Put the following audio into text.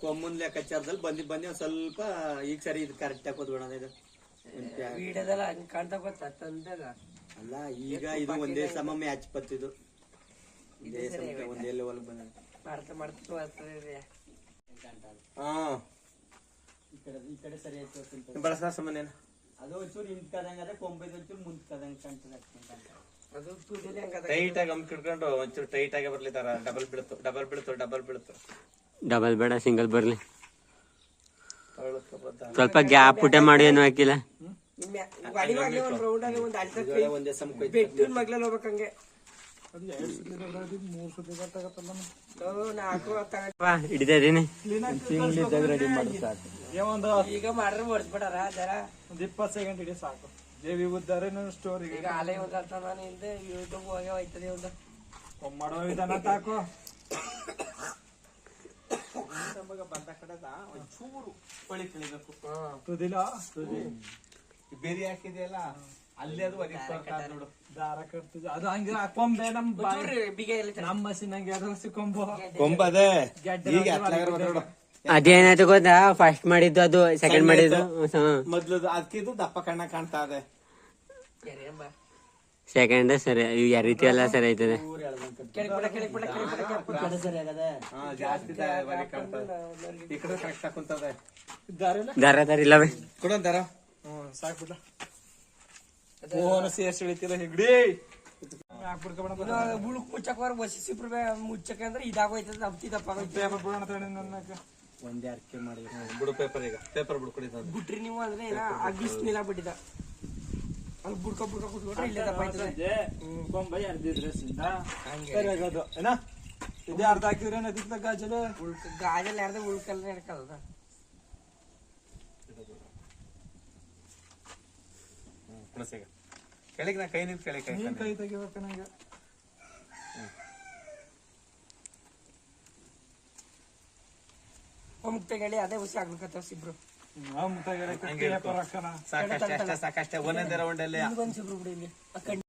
common ಲೆಕ್ಕಾಚಾರದಲ್ಲಿ ಬಂದಿ ಒಂದ್ ಸ್ವಲ್ಪ ಈಗ ಸರಿ ಇದು ಕರೆಕ್ಟ್ ಆಗಿ ಕೂತ್ಕೊಳ್ಳೋಣ ಇದು ವಿಡಿಯೋದಲ್ಲ ಹಂಗ್ ಕಾಣ್ತಾ ಗೊತ್ತಾ ತಂದಾಗ ಅಲ್ಲ ಈಗ ಇದು ಒಂದೇ ಸಮ ಮ್ಯಾಚ್ ಬತ್ತಿದ್ದು ಇದೇ ಸಮ ಒಂದೇ ಲೆವೆಲ್ ಬಂದ ಹಾ ಈ ಕಡೆ ಸರಿ ಆಯ್ತು ಬಳಸ ಸಾಮಾನ್ಯ ಅದು ಒಂಚೂರು ಹಿಂದ್ಕದಂಗ ಕೊಂಬೈದು ಒಂಚೂರು ಮುಂದ್ಕದಂಗ ಕಾಣ್ತದೆ ಅದು ತುದಿಲಿ ಟೈಟ್ ಆಗಿ ಹಿಡ್ಕೊಂಡು ಒಂಚೂರು ಟೈಟ್ ಆಗಿ ಬರ್ಲಿತಾರ ಡಬಲ್ ಬೀಳುತ್ತು ಡಬಲ್ ಬೇಡ ಸಿಂಗಲ್ ಬರ್ಲಿ ಸ್ವಲ್ಪ ಗ್ಯಾಪ್ ಊಟ ಮಾಡಿ ಏನು ಹಾಕಿಲ್ಲ ಒಂದೇ ಸಮ ಬೆಟ್ಟಿನ ಮಗ್ಲಲ್ಲಿ ಹೋಗ್ಬೇಕಂಗೆ ಹಿಡಿದೀನಿ ರೆಡಿ ಮಾಡಿ ಸಾಕು ಈಗ ಮಾಡ್ರೆ ಓಡಿಸ್ಬಿಡಾರ ಜರ ಒಂದ್ 20 ಸೆಕೆಂಡ್ ಹಿಡಿ ಸಾಕು ದೇವಿ ಉದ್ದಾರೆ ಸ್ಟೋರಿ ಈಗ ಆಲೆ ಹೋಗಲ್ತ ನಾನು ಹಿಂದೆ ಯೂಟ್ಯೂಬ್ ಹೋಗಿ ಹೋಯ್ತದೆ ಒಂದು ಮಾಡೋ ವಿಧಾನ ತಾಕು ಬಂದ ಕಡೆದ ಒಂಚೂರು ಹೊಳಿ ತಿಳಿಬೇಕು ತುದಿಲ ಬೇರೆ ಹಾಕಿದೆಯಲ್ಲ ಅಲ್ಲಿ ಅದು ನೋಡು ದಾರ ಕಟ್ತಿದ್ವಿ ಅದು ಹಂಗೆ ಕೊಂಬೆ ನಮ್ ಬಿಗ ನಮ್ ಮಷಿನ್ ಹಂಗೆ ಅದು ಕೊಂಬು ಕೊಂಬದೆ ಅದೇನಾಯ್ತು ಗೊತ್ತಾ ಫಸ್ಟ್ ಮಾಡಿದ್ದು ಅದು ಸೆಕೆಂಡ್ ಮಾಡಿದ್ದು ಮೊದ್ಲು ಅದಕ್ಕಿದು ದಪ್ಪ ಕಣ್ಣ ಕಾಣ್ತಾ ಇದೆ ಸೆಕೆಂಡ್ ಸರಿ ಯಾವ ರೀತಿ ಎಲ್ಲ ಸರಿ ಆಯ್ತದೆ ಸರಿ ಆಗದೆ ಜಾಸ್ತಿ ಈ ಕಡೆ ಕರೆಕ್ಟ್ ಕುಂತದೆ ದಾರ ದಾರ ಇಲ್ಲವೇ ಕೊಡೋ ದರ ಸಾಕ್ಬಿಟ್ಟ ಓನ ಸೇರ್ಸಿ ಹಿಡಿತಿಲ್ಲ ಹೆಗ್ಡಿ ಬುಳುಕ್ ಮುಚ್ಚಕ್ ಬಸ್ಸಿಬ್ರು ಮುಚ್ಚಕ ಅಂದ್ರೆ ಇದಾಗೋಯ್ತದ ದಪ್ತಿ ದಪ್ಪ ಪೇಪರ್ ಬಿಡೋಣ ತಗೊಂಡು ನನ್ನ ಒಂದೇ ಅರ್ಕೆ ಮಾಡಿ ಬಿಡು ಪೇಪರ್ ಈಗ ಪೇಪರ್ ಬಿಡ್ಕೊಡಿದ ಬಿಟ್ರಿ ನೀವು ಅಂದ್ರೆ ಏನ ಅಗ್ಗಿಸ್ನಿಲ್ಲ ಬಿಟ್ಟಿದ ಅಲ್ಲಿ ಬುಡ್ಕ ಕುಟ್ಕೊಂಡ್ರೆ ಇಲ್ಲೇ ದಪ್ಪ ಆಯ್ತದೆ ಕೊಂಬೈ ಅರ್ದಿದ್ರೆ ಸರಿ ಆಗೋದು ಏನ ಇದೇ ಅರ್ಧ ಹಾಕಿದ್ರೆ ಅದಕ್ಕೆ ಗಾಜಲು ಗಾಜಲ್ಲಿ ಯಾರ್ದ ಉಳ್ಕಲ್ಲ ನಡ್ಕದ ಕೆಳಗೆ ನಾ ಕೈ ನಿಂತು ಕೆಳಗೆ ನೀನ್ ಕೈ ತೆಗಿಬೇಕು ನಂಗೆ ಮುಕ್ತಗಳಿ ಅದೇ ಹುಸಿ ಆಗ್ಲಿಕ್ಕತ್ತ ಸಿಬ್ರು ಮುಟ್ಟಾಗ ಸಾಕಷ್ಟೇ ಒಂದೊಂದೇ ರೌಂಡ್ ಅಲ್ಲಿ ಬಂದ್ ಸಿಬ್ರು ಬಿಡಿ ಇಲ್ಲಿ